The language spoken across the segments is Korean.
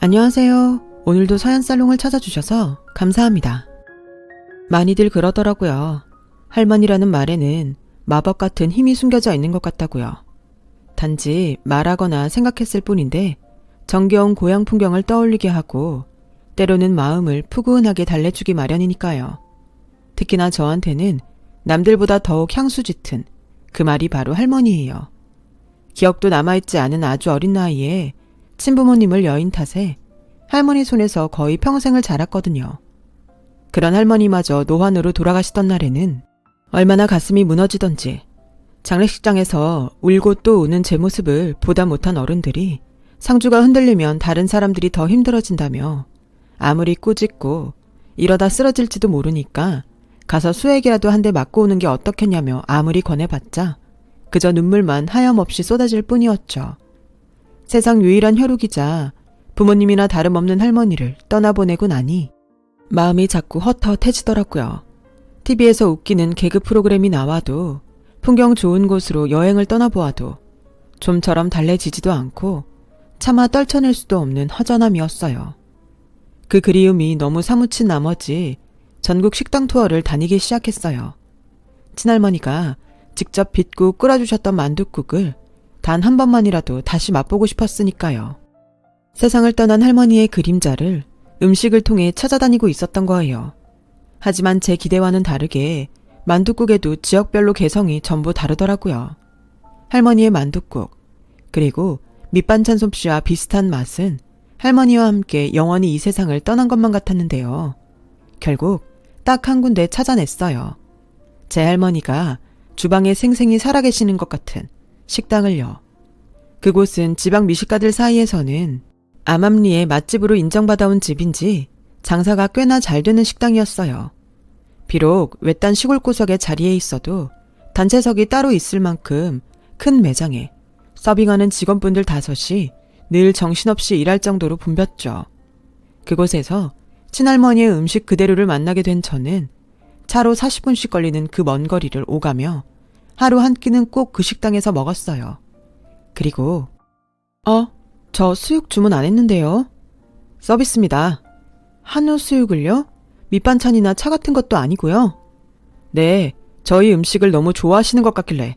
안녕하세요. 오늘도 서연살롱을 찾아주셔서 감사합니다. 많이들 그러더라고요. 할머니라는 말에는 마법 같은 힘이 숨겨져 있는 것 같다고요. 단지 말하거나 생각했을 뿐인데 정겨운 고향 풍경을 떠올리게 하고 때로는 마음을 푸근하게 달래주기 마련이니까요. 특히나 저한테는 남들보다 더욱 향수 짙은 그 말이 바로 할머니예요. 기억도 남아있지 않은 아주 어린 나이에 친부모님을 여인 탓에 할머니 손에서 거의 평생을 자랐거든요. 그런 할머니마저 노환으로 돌아가시던 날에는 얼마나 가슴이 무너지던지 장례식장에서 울고 또 우는 제 모습을 보다 못한 어른들이 상주가 흔들리면 다른 사람들이 더 힘들어진다며 아무리 꾸짖고 이러다 쓰러질지도 모르니까 가서 수액이라도 한 대 맞고 오는 게 어떻겠냐며 아무리 권해봤자 그저 눈물만 하염없이 쏟아질 뿐이었죠. 세상 유일한 혈육이자 부모님이나 다름없는 할머니를 떠나보내고 나니 마음이 자꾸 헛헛해지더라고요. TV에서 웃기는 개그 프로그램이 나와도 풍경 좋은 곳으로 여행을 떠나보아도 좀처럼 달래지지도 않고 차마 떨쳐낼 수도 없는 허전함이었어요. 그 그리움이 너무 사무친 나머지 전국 식당 투어를 다니기 시작했어요. 친할머니가 직접 빚고 끓여주셨던 만둣국을 단 한 번만이라도 다시 맛보고 싶었으니까요. 세상을 떠난 할머니의 그림자를 음식을 통해 찾아다니고 있었던 거예요. 하지만 제 기대와는 다르게 만둣국에도 지역별로 개성이 전부 다르더라고요. 할머니의 만둣국, 그리고 밑반찬 솜씨와 비슷한 맛은 할머니와 함께 영원히 이 세상을 떠난 것만 같았는데요. 결국 딱 한 군데 찾아냈어요. 제 할머니가 주방에 생생히 살아계시는 것 같은 식당을요. 그곳은 지방 미식가들 사이에서는 암암리의 맛집으로 인정받아온 집인지 장사가 꽤나 잘 되는 식당이었어요. 비록 외딴 시골 구석에 자리에 있어도 단체석이 따로 있을 만큼 큰 매장에 서빙하는 직원분들 5이 늘 정신없이 일할 정도로 붐볐죠. 그곳에서 친할머니의 음식 그대로를 만나게 된 저는 차로 40분씩 걸리는 그 먼 거리를 오가며 하루 한 끼는 꼭 그 식당에서 먹었어요. 그리고 저 수육 주문 안 했는데요. 서비스입니다. 한우 수육을요? 밑반찬이나 차 같은 것도 아니고요. 네, 저희 음식을 너무 좋아하시는 것 같길래.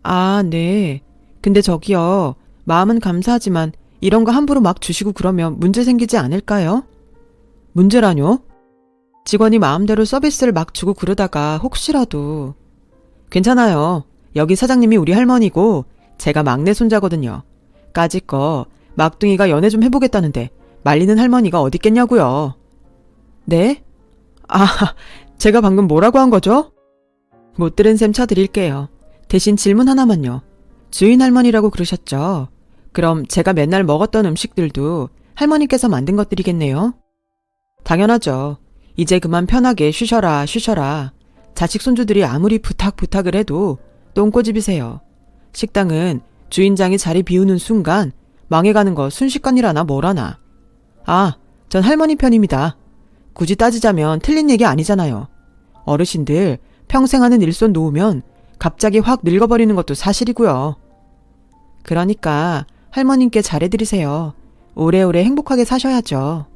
아, 네. 근데 저기요, 마음은 감사하지만 이런 거 함부로 막 주시고 그러면 문제 생기지 않을까요? 문제라뇨? 직원이 마음대로 서비스를 막 주고 그러다가 혹시라도. 괜찮아요. 여기 사장님이 우리 할머니고 제가 막내 손자거든요. 까짓거 막둥이가 연애 좀 해보겠다는데 말리는 할머니가 어딨겠냐고요. 네? 제가 방금 뭐라고 한 거죠? 못 들은 셈 쳐드릴게요. 대신 질문 하나만요. 주인 할머니라고 그러셨죠? 그럼 제가 맨날 먹었던 음식들도 할머니께서 만든 것들이겠네요? 당연하죠. 이제 그만 편하게 쉬셔라. 자식 손주들이 아무리 부탁을 해도 똥꼬집이세요. 식당은 주인장이 자리 비우는 순간 망해가는 거 순식간이라나 뭐라나. 전 할머니 편입니다. 굳이 따지자면 틀린 얘기 아니잖아요. 어르신들 평생 하는 일손 놓으면 갑자기 확 늙어버리는 것도 사실이고요. 그러니까 할머님께 잘해드리세요. 오래오래 행복하게 사셔야죠.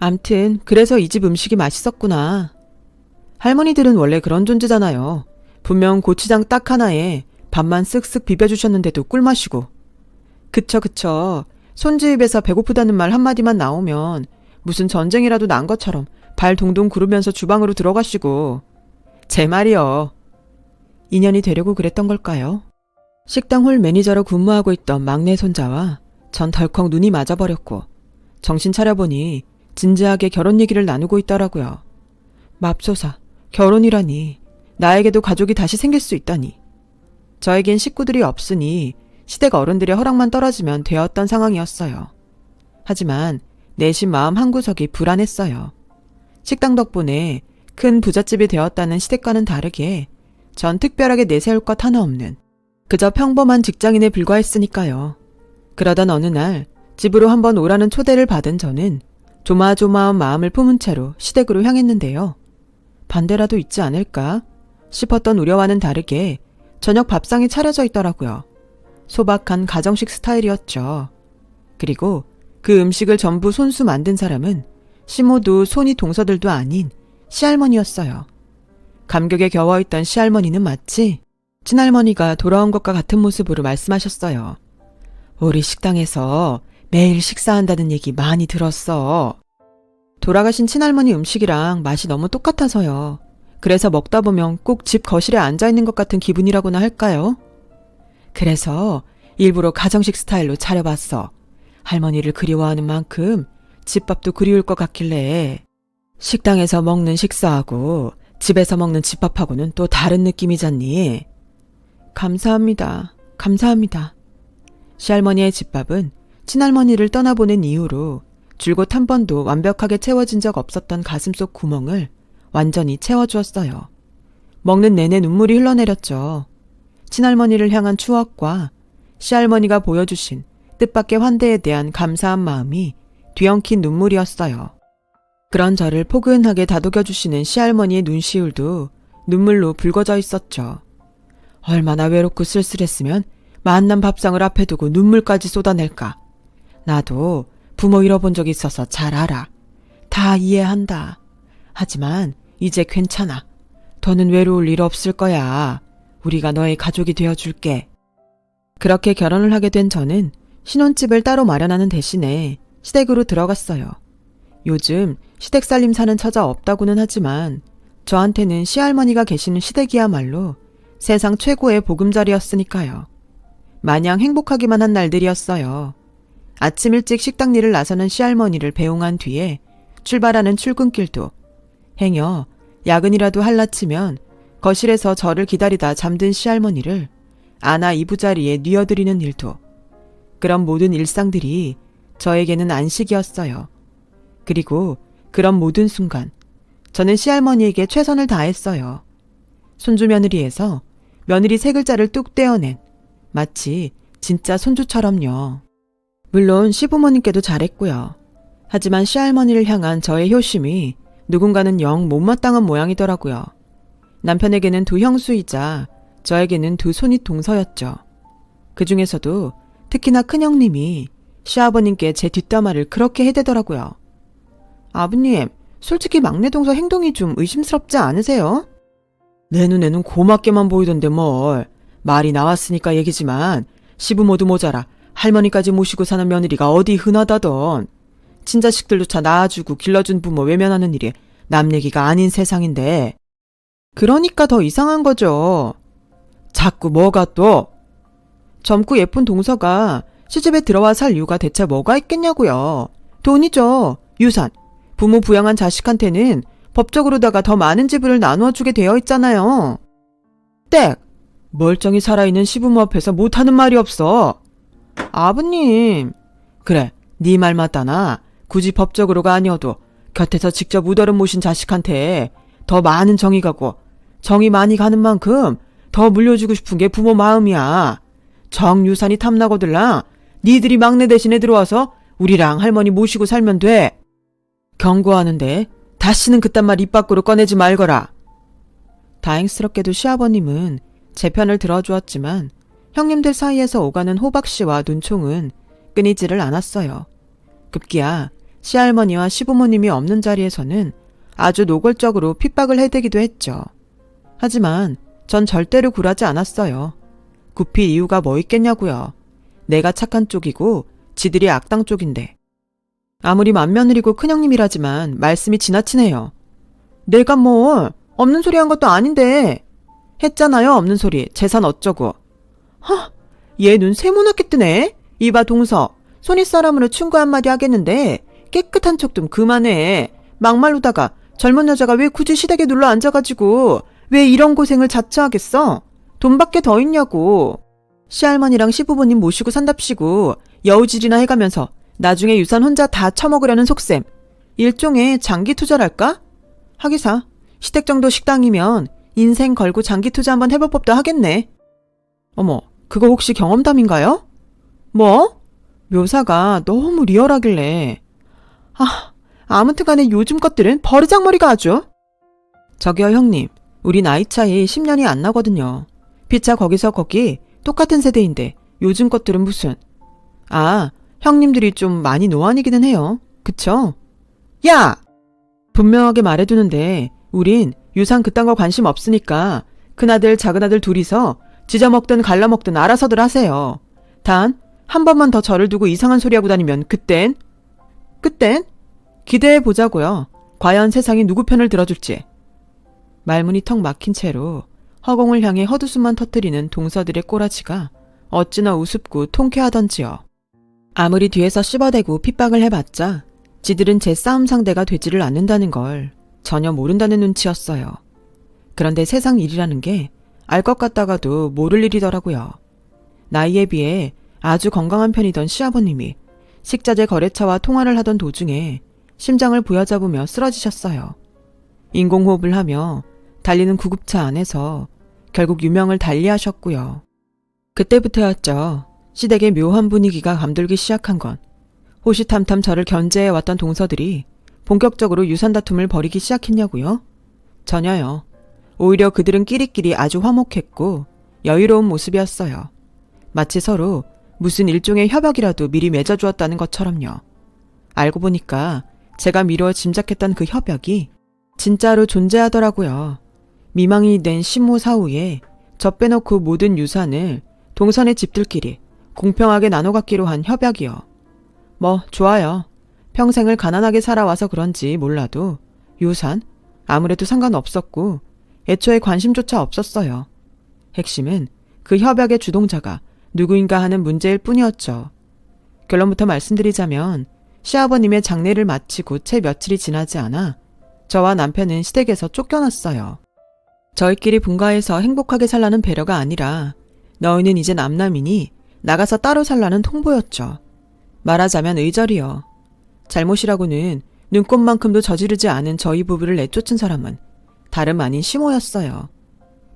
암튼 그래서 이 집 음식이 맛있었구나. 할머니들은 원래 그런 존재잖아요. 분명 고추장 딱 하나에 밥만 쓱쓱 비벼주셨는데도 꿀맛이고. 그쵸. 손주 입에서 배고프다는 말 한마디만 나오면 무슨 전쟁이라도 난 것처럼 발 동동 구르면서 주방으로 들어가시고. 제 말이요. 인연이 되려고 그랬던 걸까요? 식당 홀 매니저로 근무하고 있던 막내 손자와 전 덜컥 눈이 맞아버렸고 정신 차려보니 진지하게 결혼 얘기를 나누고 있더라고요. 맙소사, 결혼이라니. 나에게도 가족이 다시 생길 수 있다니. 저에겐 식구들이 없으니 시댁 어른들의 허락만 떨어지면 되었던 상황이었어요. 하지만 내심 마음 한구석이 불안했어요. 식당 덕분에 큰 부잣집이 되었다는 시댁과는 다르게 전 특별하게 내세울 것 하나 없는 그저 평범한 직장인에 불과했으니까요. 그러던 어느 날 집으로 한번 오라는 초대를 받은 저는 조마조마한 마음을 품은 채로 시댁으로 향했는데요. 반대라도 있지 않을까 싶었던 우려와는 다르게 저녁 밥상이 차려져 있더라고요. 소박한 가정식 스타일이었죠. 그리고 그 음식을 전부 손수 만든 사람은 시모도 손이 동서들도 아닌 시할머니였어요. 감격에 겨워있던 시할머니는 마치 친할머니가 돌아온 것과 같은 모습으로 말씀하셨어요. 우리 식당에서 매일 식사한다는 얘기 많이 들었어. 돌아가신 친할머니 음식이랑 맛이 너무 똑같아서요. 그래서 먹다 보면 꼭 집 거실에 앉아있는 것 같은 기분이라고나 할까요? 그래서 일부러 가정식 스타일로 차려봤어. 할머니를 그리워하는 만큼 집밥도 그리울 것 같길래. 식당에서 먹는 식사하고 집에서 먹는 집밥하고는 또 다른 느낌이잖니. 감사합니다. 감사합니다. 시할머니의 집밥은 친할머니를 떠나보낸 이후로 줄곧 한 번도 완벽하게 채워진 적 없었던 가슴속 구멍을 완전히 채워주었어요. 먹는 내내 눈물이 흘러내렸죠. 친할머니를 향한 추억과 시할머니가 보여주신 뜻밖의 환대에 대한 감사한 마음이 뒤엉킨 눈물이었어요. 그런 저를 포근하게 다독여주시는 시할머니의 눈시울도 눈물로 붉어져 있었죠. 얼마나 외롭고 쓸쓸했으면 만난 밥상을 앞에 두고 눈물까지 쏟아낼까. 나도 부모 잃어본 적이 있어서 잘 알아. 다 이해한다. 하지만 이제 괜찮아. 더는 외로울 일 없을 거야. 우리가 너의 가족이 되어줄게. 그렇게 결혼을 하게 된 저는 신혼집을 따로 마련하는 대신에 시댁으로 들어갔어요. 요즘 시댁 살림 사는 처자 없다고는 하지만 저한테는 시할머니가 계시는 시댁이야말로 세상 최고의 보금자리였으니까요. 마냥 행복하기만 한 날들이었어요. 아침 일찍 식당 일을 나서는 시할머니를 배웅한 뒤에 출발하는 출근길도 행여 야근이라도 할라치면 거실에서 저를 기다리다 잠든 시할머니를 안아 이부자리에 뉘어드리는 일도, 그런 모든 일상들이 저에게는 안식이었어요. 그리고 그런 모든 순간 저는 시할머니에게 최선을 다했어요. 손주 며느리에서 며느리 세 글자를 뚝 떼어낸 마치 진짜 손주처럼요. 물론 시부모님께도 잘했고요. 하지만 시할머니를 향한 저의 효심이 누군가는 영 못마땅한 모양이더라고요. 남편에게는 두 형수이자 저에게는 두 손이 동서였죠. 그 중에서도 특히나 큰형님이 시아버님께 제 뒷담화를 그렇게 해대더라고요. 아버님, 솔직히 막내 동서 행동이 좀 의심스럽지 않으세요? 내 눈에는 고맙게만 보이던데 뭘. 말이 나왔으니까 얘기지만 시부모도 모자라 할머니까지 모시고 사는 며느리가 어디 흔하다던. 친자식들조차 낳아주고 길러준 부모 외면하는 일이 남 얘기가 아닌 세상인데. 그러니까 더 이상한 거죠. 자꾸 뭐가 또. 젊고 예쁜 동서가 시집에 들어와 살 이유가 대체 뭐가 있겠냐고요. 돈이죠. 유산. 부모 부양한 자식한테는 법적으로다가 더 많은 지분을 나누어주게 되어 있잖아요. 땡! 멀쩡히 살아있는 시부모 앞에서 못하는 말이 없어. 아버님. 그래, 네 말 맞다나 굳이 법적으로가 아니어도 곁에서 직접 우더름 모신 자식한테 더 많은 정이 가고 정이 많이 가는 만큼 더 물려주고 싶은 게 부모 마음이야. 정유산이 탐나거들라 니들이 막내 대신에 들어와서 우리랑 할머니 모시고 살면 돼. 경고하는데 다시는 그딴 말 입 밖으로 꺼내지 말거라. 다행스럽게도 시아버님은 제 편을 들어주었지만 형님들 사이에서 오가는 호박씨와 눈총은 끊이지를 않았어요. 급기야 시할머니와 시부모님이 없는 자리에서는 아주 노골적으로 핍박을 해대기도 했죠. 하지만 전 절대로 굴하지 않았어요. 굽힐 이유가 뭐 있겠냐고요. 내가 착한 쪽이고 지들이 악당 쪽인데. 아무리 맏며느리고 큰형님이라지만 말씀이 지나치네요. 내가 뭐 없는 소리 한 것도 아닌데. 했잖아요, 없는 소리. 재산 어쩌고. 얘 눈 세모나게 뜨네. 이봐 동서. 손윗사람으로 충고 한마디 하겠는데 깨끗한 척 좀 그만해. 막말로다가 젊은 여자가 왜 굳이 시댁에 눌러 앉아가지고 왜 이런 고생을 자처하겠어? 돈밖에 더 있냐고. 시할머니랑 시부모님 모시고 산답시고 여우질이나 해가면서 나중에 유산 혼자 다 처먹으려는 속셈. 일종의 장기 투자랄까? 하기사 시댁 정도 식당이면 인생 걸고 장기 투자 한번 해볼 법도 하겠네. 어머, 그거 혹시 경험담인가요? 뭐? 묘사가 너무 리얼하길래. 아무튼 간에 요즘 것들은 버르장머리가 아주. 저기요 형님, 우리 나이 차이 10년이 안 나거든요. 피차 거기서 거기 똑같은 세대인데 요즘 것들은 무슨. 형님들이 좀 많이 노안이기는 해요. 그쵸? 야! 분명하게 말해두는데 우린 유산 그딴 거 관심 없으니까 큰아들 작은아들 둘이서 지져먹든 갈라먹든 알아서들 하세요. 단 한 번만 더 저를 두고 이상한 소리하고 다니면 그땐 기대해보자고요. 과연 세상이 누구 편을 들어줄지. 말문이 턱 막힌 채로 허공을 향해 헛웃음만 터뜨리는 동서들의 꼬라지가 어찌나 우습고 통쾌하던지요. 아무리 뒤에서 씹어대고 핍박을 해봤자 지들은 제 싸움 상대가 되지를 않는다는 걸 전혀 모른다는 눈치였어요. 그런데 세상 일이라는 게 알 것 같다가도 모를 일이더라고요. 나이에 비해 아주 건강한 편이던 시아버님이 식자재 거래처와 통화를 하던 도중에 심장을 부여잡으며 쓰러지셨어요. 인공호흡을 하며 달리는 구급차 안에서 결국 유명을 달리하셨고요. 그때부터였죠. 시댁의 묘한 분위기가 감돌기 시작한 건. 호시탐탐 저를 견제해왔던 동서들이 본격적으로 유산 다툼을 벌이기 시작했냐고요? 전혀요. 오히려 그들은 끼리끼리 아주 화목했고 여유로운 모습이었어요. 마치 서로 무슨 일종의 협약이라도 미리 맺어주었다는 것처럼요. 알고 보니까 제가 미루어 짐작했던 그 협약이 진짜로 존재하더라고요. 미망이 된 시모 사후에 저 빼놓고 모든 유산을 동선의 집들끼리 공평하게 나눠 갖기로 한 협약이요. 뭐 좋아요. 평생을 가난하게 살아와서 그런지 몰라도 유산 아무래도 상관없었고 애초에 관심조차 없었어요. 핵심은 그 협약의 주동자가 누구인가 하는 문제일 뿐이었죠. 결론부터 말씀드리자면 시아버님의 장례를 마치고 채 며칠이 지나지 않아 저와 남편은 시댁에서 쫓겨났어요. 저희끼리 분가해서 행복하게 살라는 배려가 아니라 너희는 이제 남남이니 나가서 따로 살라는 통보였죠. 말하자면 의절이요. 잘못이라고는 눈꼽만큼도 저지르지 않은 저희 부부를 내쫓은 사람은 다름 아닌 시모였어요.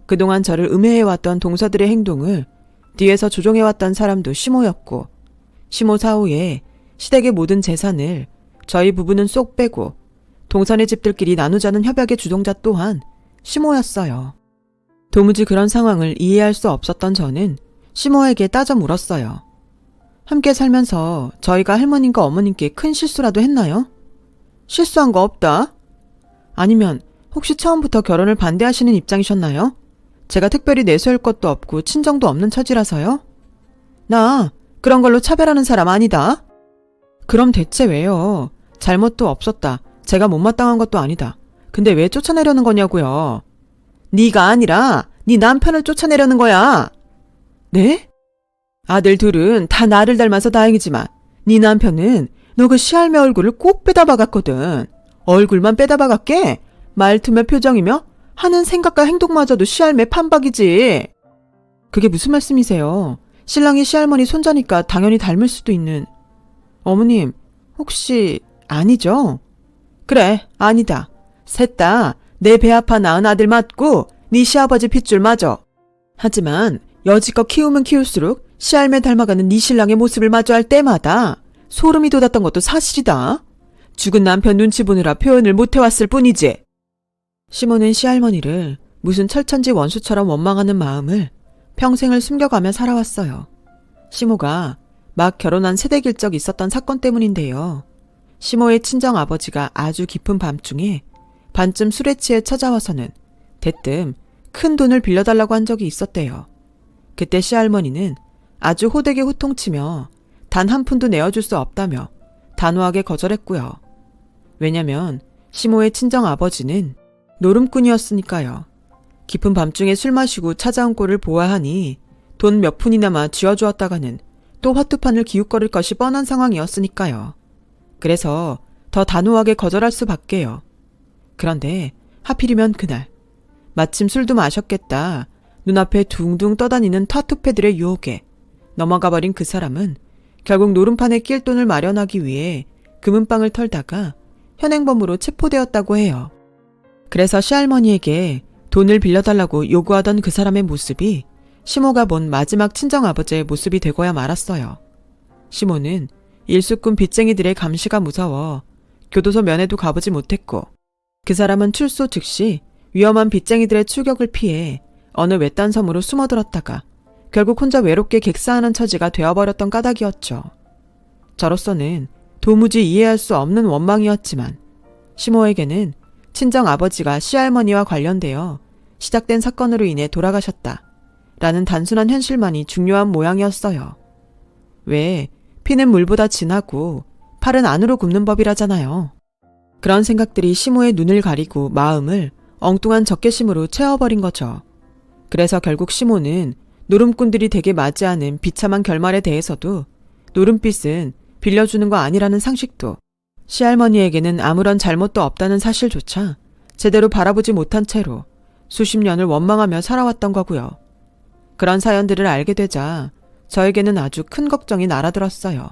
그동안 저를 음해해왔던 동서들의 행동을 뒤에서 조종해왔던 사람도 시모였고 시모 사후에 시댁의 모든 재산을 저희 부부는 쏙 빼고 동선의 집들끼리 나누자는 협약의 주동자 또한 시모였어요. 도무지 그런 상황을 이해할 수 없었던 저는 시모에게 따져 물었어요. 함께 살면서 저희가 할머님과 어머님께 큰 실수라도 했나요? 실수한 거 없다? 아니면 혹시 처음부터 결혼을 반대하시는 입장이셨나요? 제가 특별히 내세울 것도 없고 친정도 없는 처지라서요? 나 그런 걸로 차별하는 사람 아니다. 그럼 대체 왜요? 잘못도 없었다. 제가 못마땅한 것도 아니다. 근데 왜 쫓아내려는 거냐고요? 네가 아니라 네 남편을 쫓아내려는 거야. 네? 아들 둘은 다 나를 닮아서 다행이지만 네 남편은 너 그 시할매 얼굴을 꼭 빼다 박았거든. 얼굴만 빼다 박았게 말투며 표정이며 하는 생각과 행동마저도 시할매 판박이지. 그게 무슨 말씀이세요? 신랑이 시할머니 손자니까 당연히 닮을 수도 있는. 어머님, 혹시 아니죠? 그래, 아니다. 셋 다 내 배 아파 낳은 아들 맞고 네 시아버지 핏줄 맞아. 하지만 여지껏 키우면 키울수록 시할매 닮아가는 네 신랑의 모습을 마주할 때마다 소름이 돋았던 것도 사실이다. 죽은 남편 눈치 보느라 표현을 못해왔을 뿐이지. 시모는 시할머니를 무슨 철천지 원수처럼 원망하는 마음을 평생을 숨겨가며 살아왔어요. 시모가 막 결혼한 세대길 적이 있었던 사건 때문인데요. 시모의 친정아버지가 아주 깊은 밤중에 반쯤 술에 취해 찾아와서는 대뜸 큰 돈을 빌려달라고 한 적이 있었대요. 그때 시할머니는 아주 호되게 호통치며 단 한 푼도 내어줄 수 없다며 단호하게 거절했고요. 왜냐면 시모의 친정아버지는 노름꾼이었으니까요. 깊은 밤중에 술 마시고 찾아온 꼴을 보아하니 돈 몇 푼이나마 쥐어주었다가는 또 화투판을 기웃거릴 것이 뻔한 상황이었으니까요. 그래서 더 단호하게 거절할 수밖에요. 그런데 하필이면 그날 마침 술도 마셨겠다 눈앞에 둥둥 떠다니는 타투패들의 유혹에 넘어가버린 그 사람은 결국 노름판에 낄 돈을 마련하기 위해 금은방을 털다가 현행범으로 체포되었다고 해요. 그래서 시할머니에게 돈을 빌려달라고 요구하던 그 사람의 모습이 시모가 본 마지막 친정아버지의 모습이 되고야 말았어요. 시모는 일수꾼 빚쟁이들의 감시가 무서워 교도소 면회도 가보지 못했고 그 사람은 출소 즉시 위험한 빚쟁이들의 추격을 피해 어느 외딴 섬으로 숨어들었다가 결국 혼자 외롭게 객사하는 처지가 되어버렸던 까닭이었죠. 저로서는 도무지 이해할 수 없는 원망이었지만 시모에게는 친정 아버지가 시할머니와 관련되어 시작된 사건으로 인해 돌아가셨다 라는 단순한 현실만이 중요한 모양이었어요. 왜 피는 물보다 진하고 팔은 안으로 굽는 법이라잖아요. 그런 생각들이 시모의 눈을 가리고 마음을 엉뚱한 적개심으로 채워버린 거죠. 그래서 결국 시모는 노름꾼들이 되게 맞이하는 비참한 결말에 대해서도 노름빛은 빌려주는 거 아니라는 상식도 시할머니에게는 아무런 잘못도 없다는 사실조차 제대로 바라보지 못한 채로 수십 년을 원망하며 살아왔던 거고요. 그런 사연들을 알게 되자 저에게는 아주 큰 걱정이 날아들었어요.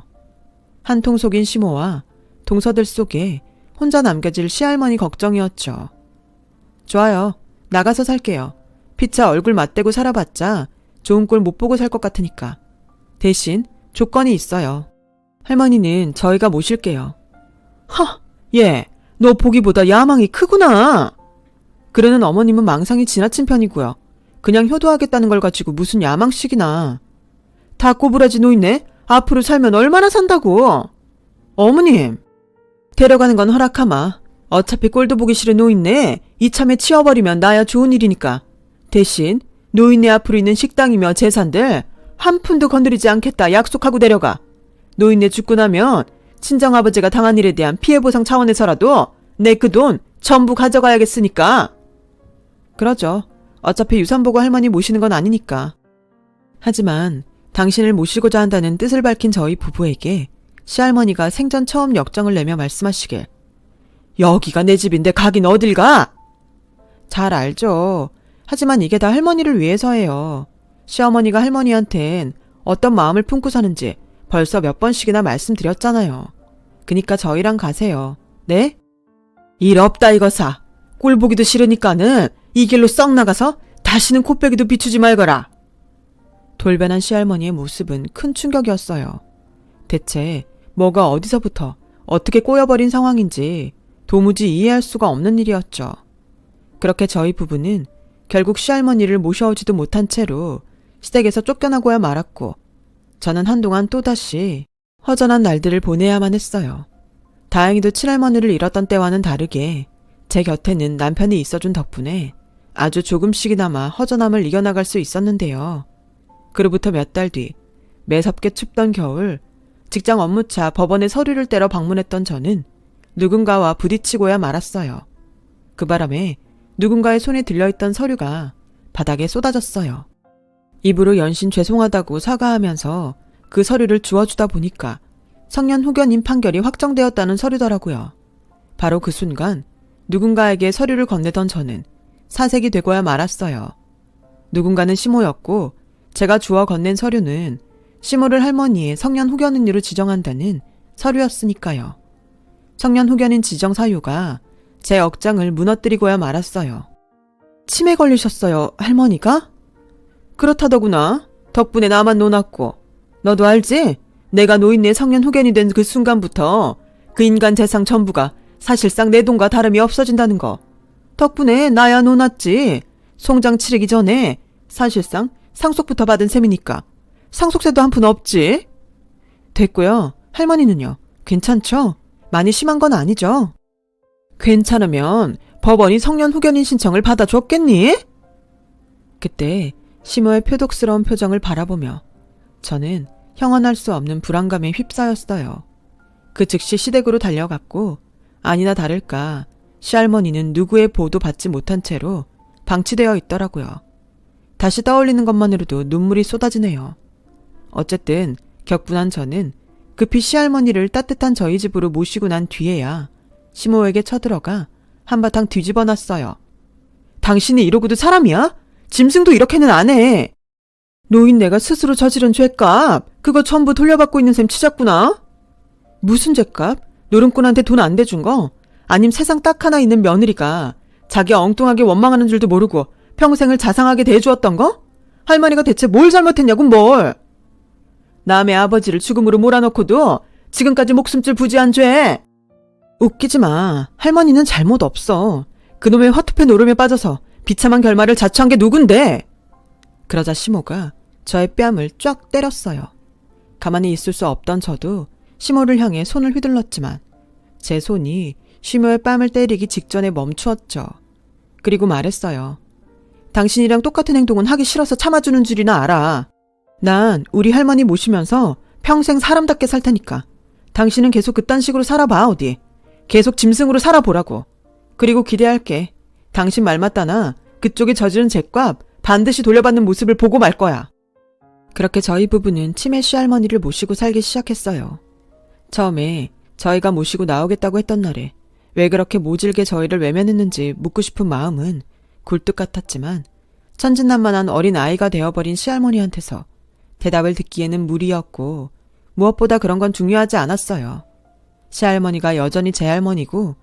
한통 속인 시모와 동서들 속에 혼자 남겨질 시할머니 걱정이었죠. 좋아요. 나가서 살게요. 피차 얼굴 맞대고 살아봤자 좋은 꼴 못 보고 살 것 같으니까. 대신 조건이 있어요. 할머니는 저희가 모실게요. 얘, 너 보기보다 야망이 크구나. 그러는 어머님은 망상이 지나친 편이고요. 그냥 효도하겠다는 걸 가지고 무슨 야망식이나. 다 꼬부라지 노인네? 앞으로 살면 얼마나 산다고. 어머님, 데려가는 건 허락하마. 어차피 꼴도 보기 싫은 노인네 이참에 치워버리면 나야 좋은 일이니까. 대신 노인네 앞으로 있는 식당이며 재산들 한 푼도 건드리지 않겠다 약속하고 데려가. 노인네 죽고 나면 친정아버지가 당한 일에 대한 피해보상 차원에서라도 내 그 돈 전부 가져가야겠으니까. 그러죠. 어차피 유산 보고 할머니 모시는 건 아니니까. 하지만 당신을 모시고자 한다는 뜻을 밝힌 저희 부부에게 시할머니가 생전 처음 역정을 내며 말씀하시길. 여기가 내 집인데 가긴 어딜 가? 잘 알죠. 하지만 이게 다 할머니를 위해서예요. 시어머니가 할머니한텐 어떤 마음을 품고 사는지 벌써 몇 번씩이나 말씀드렸잖아요. 그니까 저희랑 가세요. 네? 일 없다 이거사. 꼴 보기도 싫으니까는 이 길로 썩 나가서 다시는 코빼기도 비추지 말거라. 돌변한 시할머니의 모습은 큰 충격이었어요. 대체 뭐가 어디서부터 어떻게 꼬여버린 상황인지 도무지 이해할 수가 없는 일이었죠. 그렇게 저희 부부는 결국 시할머니를 모셔오지도 못한 채로 시댁에서 쫓겨나고야 말았고 저는 한동안 또다시 허전한 날들을 보내야만 했어요. 다행히도 친할머니를 잃었던 때와는 다르게 제 곁에는 남편이 있어준 덕분에 아주 조금씩이나마 허전함을 이겨나갈 수 있었는데요. 그로부터 몇 달 뒤 매섭게 춥던 겨울 직장 업무차 법원에 서류를 떼러 방문했던 저는 누군가와 부딪히고야 말았어요. 그 바람에 누군가의 손에 들려있던 서류가 바닥에 쏟아졌어요. 입으로 연신 죄송하다고 사과하면서 그 서류를 주워주다 보니까 성년 후견인 판결이 확정되었다는 서류더라고요. 바로 그 순간 누군가에게 서류를 건네던 저는 사색이 되고야 말았어요. 누군가는 시모였고 제가 주워 건넨 서류는 시모를 할머니의 성년 후견인으로 지정한다는 서류였으니까요. 성년 후견인 지정 사유가 제 억장을 무너뜨리고야 말았어요. 치매 걸리셨어요, 할머니가? 그렇다더구나. 덕분에 나만 논았고. 너도 알지? 내가 노인네 성년 후견이 된 그 순간부터 그 인간 재산 전부가 사실상 내 돈과 다름이 없어진다는 거. 덕분에 나야 논았지. 송장 치르기 전에 사실상 상속부터 받은 셈이니까. 상속세도 한 푼 없지. 됐고요. 할머니는요? 괜찮죠? 많이 심한 건 아니죠? 괜찮으면 법원이 성년 후견인 신청을 받아줬겠니? 그때 시모의 표독스러운 표정을 바라보며 저는 형언할 수 없는 불안감에 휩싸였어요. 그 즉시 시댁으로 달려갔고 아니나 다를까 시할머니는 누구의 보도 받지 못한 채로 방치되어 있더라고요. 다시 떠올리는 것만으로도 눈물이 쏟아지네요. 어쨌든 격분한 저는 급히 시할머니를 따뜻한 저희 집으로 모시고 난 뒤에야 시모에게 쳐들어가 한바탕 뒤집어 놨어요. 당신이 이러고도 사람이야? 짐승도 이렇게는 안 해. 노인네가 스스로 저지른 죄값 그거 전부 돌려받고 있는 셈 치자꾸나? 무슨 죄값? 노름꾼한테 돈 안 대준 거? 아님 세상 딱 하나 있는 며느리가 자기 엉뚱하게 원망하는 줄도 모르고 평생을 자상하게 대해주었던 거? 할머니가 대체 뭘 잘못했냐고 뭘? 남의 아버지를 죽음으로 몰아넣고도 지금까지 목숨줄 부지한 죄. 웃기지 마. 할머니는 잘못 없어. 그놈의 화투패 노름에 빠져서 비참한 결말을 자초한 게 누군데? 그러자 시모가 저의 뺨을 쫙 때렸어요. 가만히 있을 수 없던 저도 시모를 향해 손을 휘둘렀지만 제 손이 시모의 뺨을 때리기 직전에 멈추었죠. 그리고 말했어요. 당신이랑 똑같은 행동은 하기 싫어서 참아주는 줄이나 알아. 난 우리 할머니 모시면서 평생 사람답게 살 테니까. 당신은 계속 그딴 식으로 살아봐, 어디. 계속 짐승으로 살아보라고. 그리고 기대할게. 당신 말 맞다나 그쪽이 저지른 죄값 반드시 돌려받는 모습을 보고 말 거야. 그렇게 저희 부부는 치매 시할머니를 모시고 살기 시작했어요. 처음에 저희가 모시고 나오겠다고 했던 날에 왜 그렇게 모질게 저희를 외면했는지 묻고 싶은 마음은 굴뚝 같았지만 천진난만한 어린 아이가 되어버린 시할머니한테서 대답을 듣기에는 무리였고 무엇보다 그런 건 중요하지 않았어요. 시할머니가 여전히 제 할머니고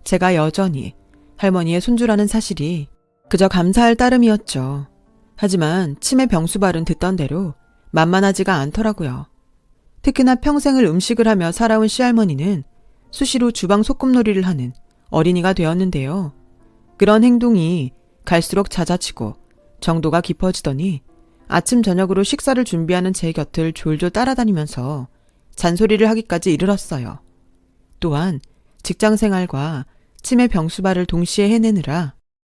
제가 여전히 할머니의 손주라는 사실이 그저 감사할 따름이었죠. 하지만 치매 병수발은 듣던 대로 만만하지가 않더라고요. 특히나 평생을 음식을 하며 살아온 시할머니는 수시로 주방 소꿉놀이를 하는 어린이가 되었는데요. 그런 행동이 갈수록 잦아지고 정도가 깊어지더니 아침 저녁으로 식사를 준비하는 제 곁을 졸졸 따라다니면서 잔소리를 하기까지 이르렀어요. 또한 직장생활과 치매 병수발을 동시에 해내느라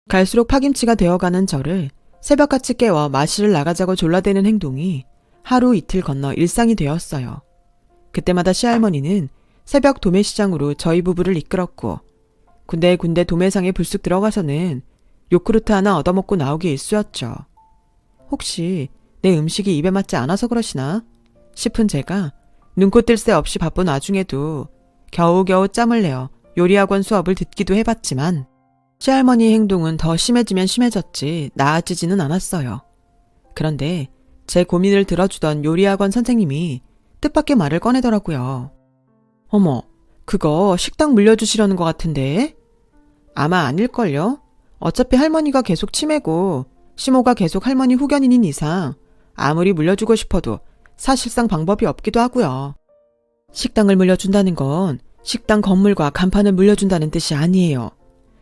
갈수록 파김치가 되어가는 저를 새벽같이 깨워 마실을 나가자고 졸라대는 행동이 하루 이틀 건너 일상이 되었어요. 그때마다 시할머니는 새벽 도매시장으로 저희 부부를 이끌었고 군데군데 도매상에 불쑥 들어가서는 요크루트 하나 얻어먹고 나오기 일쑤였죠. 혹시 내 음식이 입에 맞지 않아서 그러시나 싶은 제가 눈코 뜰 새 없이 바쁜 와중에도 겨우겨우 짬을 내어 요리학원 수업을 듣기도 해봤지만 시할머니의 행동은 더 심해지면 심해졌지 나아지지는 않았어요. 그런데 제 고민을 들어주던 요리학원 선생님이 뜻밖의 말을 꺼내더라고요. 어머, 그거 식당 물려주시려는 것 같은데? 아마 아닐걸요? 어차피 할머니가 계속 치매고 시모가 계속 할머니 후견인인 이상 아무리 물려주고 싶어도 사실상 방법이 없기도 하고요. 식당을 물려준다는 건 식당 건물과 간판을 물려준다는 뜻이 아니에요.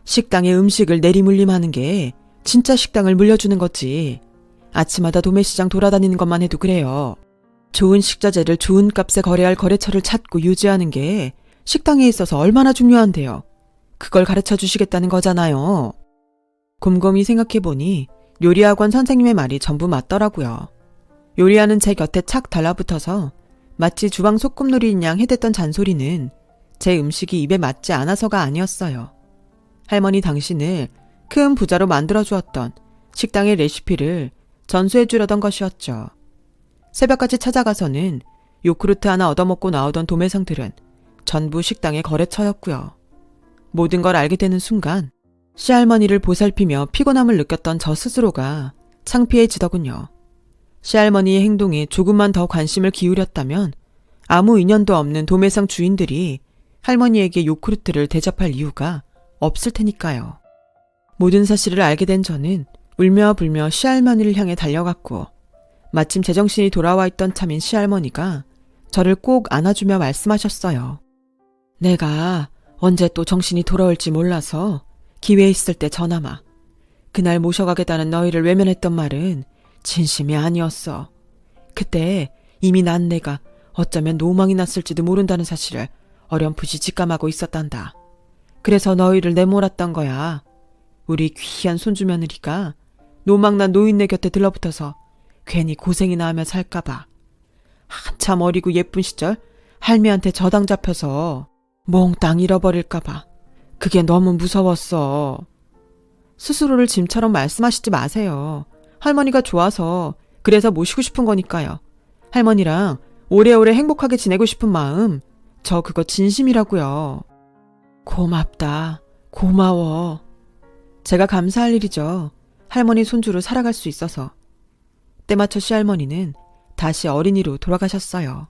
식당에 음식을 내리물림하는 게 진짜 식당을 물려주는 거지. 아침마다 도매시장 돌아다니는 것만 해도 그래요. 좋은 식자재를 좋은 값에 거래할 거래처를 찾고 유지하는 게 식당에 있어서 얼마나 중요한데요. 그걸 가르쳐 주시겠다는 거잖아요. 곰곰이 생각해보니 요리학원 선생님의 말이 전부 맞더라고요. 요리하는 제 곁에 착 달라붙어서 마치 주방 소꿉놀이인 양 해댔던 잔소리는 제 음식이 입에 맞지 않아서가 아니었어요. 할머니 당신을 큰 부자로 만들어주었던 식당의 레시피를 전수해주려던 것이었죠. 새벽까지 찾아가서는 요크루트 하나 얻어먹고 나오던 도매상들은 전부 식당의 거래처였고요. 모든 걸 알게 되는 순간 시할머니를 보살피며 피곤함을 느꼈던 저 스스로가 창피해지더군요. 시할머니의 행동에 조금만 더 관심을 기울였다면 아무 인연도 없는 도매상 주인들이 할머니에게 요크루트를 대접할 이유가 없을 테니까요. 모든 사실을 알게 된 저는 울며 불며 시할머니를 향해 달려갔고 마침 제정신이 돌아와 있던 참인 시할머니가 저를 꼭 안아주며 말씀하셨어요. 내가 언제 또 정신이 돌아올지 몰라서 기회 있을 때 전화마. 그날 모셔가겠다는 너희를 외면했던 말은 진심이 아니었어. 그때 이미 난 내가 어쩌면 노망이 났을지도 모른다는 사실을 어렴풋이 직감하고 있었단다. 그래서 너희를 내몰았던 거야. 우리 귀한 손주 며느리가 노망난 노인네 곁에 들러붙어서 괜히 고생이나 하며 살까봐. 한참 어리고 예쁜 시절 할미한테 저당 잡혀서 몽땅 잃어버릴까봐. 그게 너무 무서웠어. 스스로를 짐처럼 말씀하시지 마세요. 할머니가 좋아서 그래서 모시고 싶은 거니까요. 할머니랑 오래오래 행복하게 지내고 싶은 마음 저 그거 진심이라고요. 고맙다. 고마워. 제가 감사할 일이죠. 할머니 손주로 살아갈 수 있어서. 때마쳐 시할머니는 다시 어린이로 돌아가셨어요.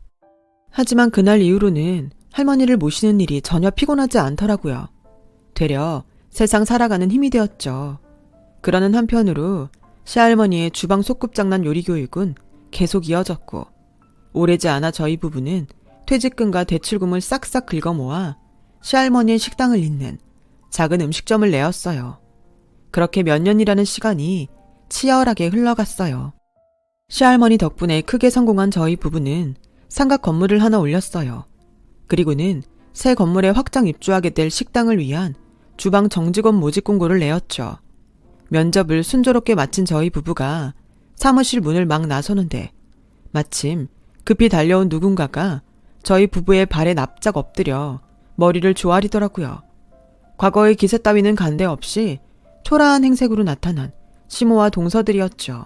하지만 그날 이후로는 할머니를 모시는 일이 전혀 피곤하지 않더라고요. 되려 세상 살아가는 힘이 되었죠. 그러는 한편으로 시할머니의 주방 소꿉장난 요리 교육은 계속 이어졌고 오래지 않아 저희 부부는 퇴직금과 대출금을 싹싹 긁어모아 시할머니의 식당을 잇는 작은 음식점을 내었어요. 그렇게 몇 년이라는 시간이 치열하게 흘러갔어요. 시할머니 덕분에 크게 성공한 저희 부부는 상가 건물을 하나 올렸어요. 그리고는 새 건물에 확장 입주하게 될 식당을 위한 주방 정직원 모집 공고를 내었죠. 면접을 순조롭게 마친 저희 부부가 사무실 문을 막 나서는데 마침 급히 달려온 누군가가 저희 부부의 발에 납작 엎드려 머리를 조아리더라고요. 과거의 기세 따위는 간데없이 초라한 행색으로 나타난 시모와 동서들이었죠.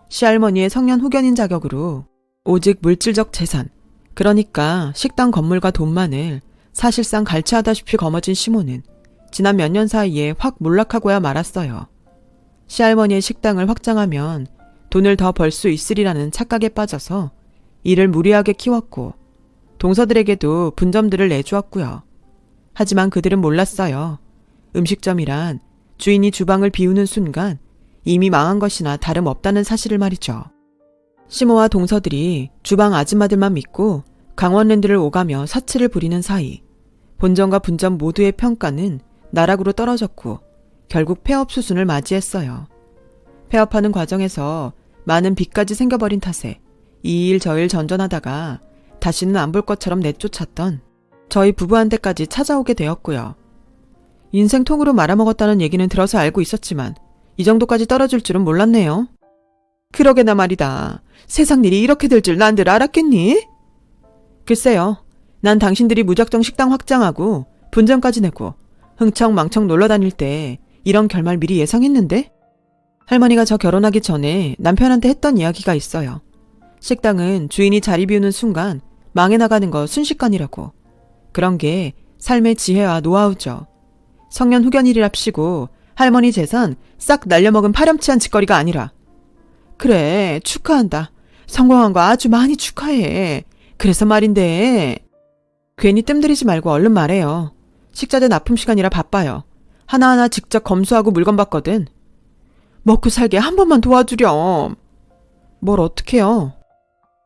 시할머니의 성년 후견인 자격으로 오직 물질적 재산, 그러니까 식당 건물과 돈만을 사실상 갈취하다시피 거머쥔 시모는 지난 몇 년 사이에 확 몰락하고야 말았어요. 시할머니의 식당을 확장하면 돈을 더 벌 수 있으리라는 착각에 빠져서 이를 무리하게 키웠고 동서들에게도 분점들을 내주었고요. 하지만 그들은 몰랐어요. 음식점이란 주인이 주방을 비우는 순간 이미 망한 것이나 다름없다는 사실을 말이죠. 시모와 동서들이 주방 아줌마들만 믿고 강원랜드를 오가며 사치를 부리는 사이 본점과 분점 모두의 평가는 나락으로 떨어졌고 결국 폐업 수순을 맞이했어요. 폐업하는 과정에서 많은 빚까지 생겨버린 탓에 이 일 저 일 전전하다가 다시는 안 볼 것처럼 내쫓았던 저희 부부한테까지 찾아오게 되었고요. 인생 통으로 말아먹었다는 얘기는 들어서 알고 있었지만 이 정도까지 떨어질 줄은 몰랐네요. 그러게나 말이다. 세상 일이 이렇게 될 줄 난들 알았겠니? 글쎄요. 난 당신들이 무작정 식당 확장하고 분점까지 내고 흥청망청 놀러다닐 때 이런 결말 미리 예상했는데? 할머니가 저 결혼하기 전에 남편한테 했던 이야기가 있어요. 식당은 주인이 자리 비우는 순간 망해 나가는 거 순식간이라고. 그런 게 삶의 지혜와 노하우죠. 성년 후견일이랍시고 할머니 재산 싹 날려먹은 파렴치한 짓거리가 아니라. 그래, 축하한다. 성공한 거 아주 많이 축하해. 그래서 말인데. 괜히 뜸들이지 말고 얼른 말해요. 식자재 납품 시간이라 바빠요. 하나하나 직접 검수하고 물건 받거든. 먹고 살게 한 번만 도와주렴. 뭘 어떡해요.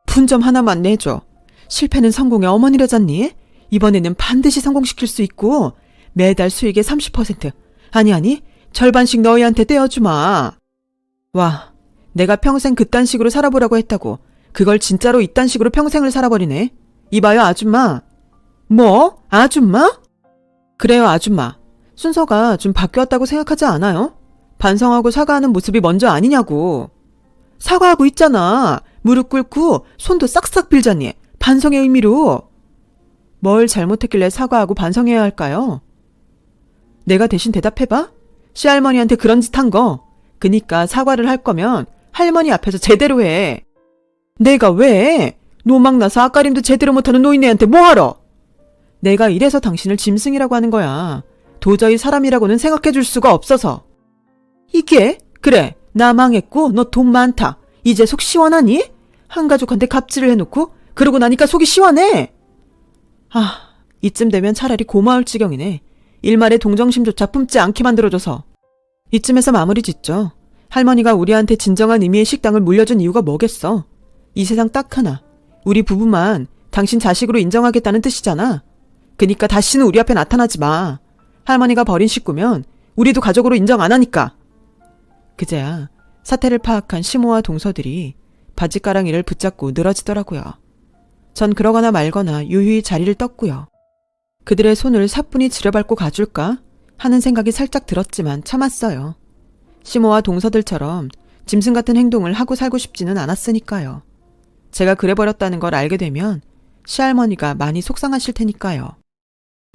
분점 하나만 내줘. 실패는 성공의 어머니라잖니? 이번에는 반드시 성공시킬 수 있고 매달 수익의 30% 아니 절반씩 너희한테 떼어주마. 와, 내가 평생 그딴 식으로 살아보라고 했다고 그걸 진짜로 이딴 식으로 평생을 살아버리네. 이봐요 아줌마. 뭐? 아줌마? 그래요 아줌마. 순서가 좀 바뀌었다고 생각하지 않아요? 반성하고 사과하는 모습이 먼저 아니냐고. 사과하고 있잖아. 무릎 꿇고 손도 싹싹 빌자니. 반성의 의미로. 뭘 잘못했길래 사과하고 반성해야 할까요? 내가 대신 대답해봐. 시할머니한테 그런 짓 한 거. 그니까 사과를 할 거면 할머니 앞에서 제대로 해. 내가 왜? 노망나서 앞가림도 제대로 못하는 노인네한테 뭐하러? 내가 이래서 당신을 짐승이라고 하는 거야. 도저히 사람이라고는 생각해 줄 수가 없어서. 이게? 그래, 나 망했고 너 돈 많다. 이제 속 시원하니? 한 가족한테 갑질을 해놓고 그러고 나니까 속이 시원해. 아, 이쯤 되면 차라리 고마울 지경이네. 일말의 동정심조차 품지 않게 만들어줘서. 이쯤에서 마무리 짓죠. 할머니가 우리한테 진정한 의미의 식당을 물려준 이유가 뭐겠어. 이 세상 딱 하나. 우리 부부만 당신 자식으로 인정하겠다는 뜻이잖아. 그니까 다시는 우리 앞에 나타나지 마. 할머니가 버린 식구면 우리도 가족으로 인정 안 하니까. 그제야 사태를 파악한 시모와 동서들이 바짓가랑이를 붙잡고 늘어지더라고요. 전 그러거나 말거나 유유히 자리를 떴고요. 그들의 손을 사뿐히 지려밟고 가줄까 하는 생각이 살짝 들었지만 참았어요. 시모와 동서들처럼 짐승 같은 행동을 하고 살고 싶지는 않았으니까요. 제가 그래버렸다는 걸 알게 되면 시할머니가 많이 속상하실 테니까요.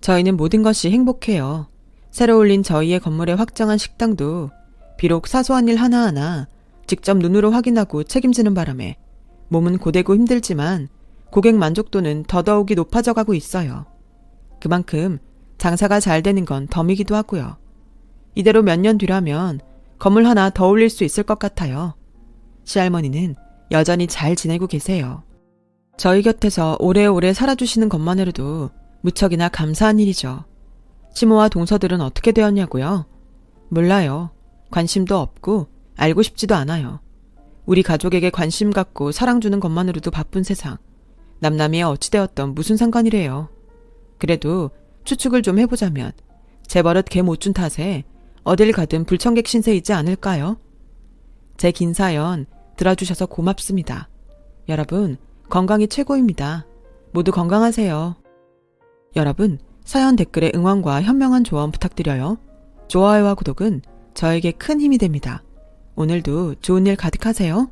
저희는 모든 것이 행복해요. 새로 올린 저희의 건물에 확장한 식당도 비록 사소한 일 하나하나 직접 눈으로 확인하고 책임지는 바람에 몸은 고되고 힘들지만 고객 만족도는 더더욱이 높아져 가고 있어요. 그만큼 장사가 잘 되는 건 덤이기도 하고요. 이대로 몇 년 뒤라면 건물 하나 더 올릴 수 있을 것 같아요. 시할머니는 여전히 잘 지내고 계세요. 저희 곁에서 오래오래 살아주시는 것만으로도 무척이나 감사한 일이죠. 시모와 동서들은 어떻게 되었냐고요? 몰라요. 관심도 없고 알고 싶지도 않아요. 우리 가족에게 관심 갖고 사랑 주는 것만으로도 바쁜 세상. 남남이야 어찌되었던 무슨 상관이래요. 그래도 추측을 좀 해보자면 제 버릇 개 못 준 탓에 어딜 가든 불청객 신세이지 않을까요? 제 긴 사연 들어주셔서 고맙습니다. 여러분 건강이 최고입니다. 모두 건강하세요. 여러분, 사연 댓글에 응원과 현명한 조언 부탁드려요. 좋아요와 구독은 저에게 큰 힘이 됩니다. 오늘도 좋은 일 가득하세요.